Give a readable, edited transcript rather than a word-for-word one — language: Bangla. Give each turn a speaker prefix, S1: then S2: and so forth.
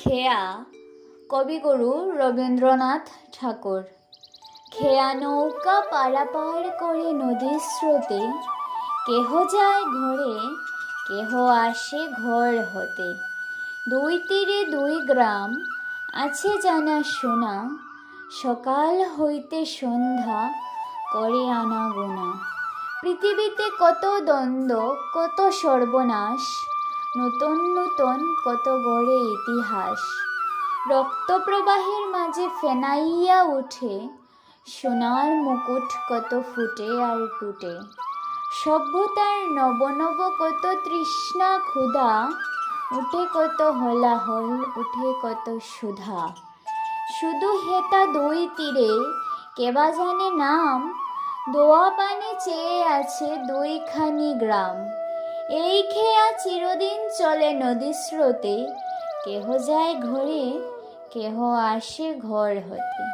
S1: খেয়া কবিগুরু রবীন্দ্রনাথ ঠাকুর। খেয়া নৌকা পারাপার করে নদীর স্রোতে, কেহ যায় ঘরে, কেহ আসে ঘর হতে। দুই তীরে দুই গ্রাম, আছে জানা শোনা, সকাল হইতে সন্ধ্যা করে আনাগোনা। পৃথিবীতে কত দ্বন্দ্ব, কত সর্বনাশ, নূতন নূতন কত গড়ে ইতিহাস। রক্তপ্রবাহের মাঝে ফেনাইয়া উঠে, সোনার মুকুট কত ফুটে আর টুটে। সভ্যতার নব নব কত তৃষ্ণা ক্ষুধা, উঠে কত হলাহল, উঠে কত সুধা। শুধু হেতা দুই তীরে, কেবা জানে নাম, দোয়া পানে চেয়ে আছে দুইখানি গ্রাম। এই খেয়া চিরদিন চলে নদীর স্রোতে, কেহ যায় ঘরে, কেহ আসে ঘর হতে।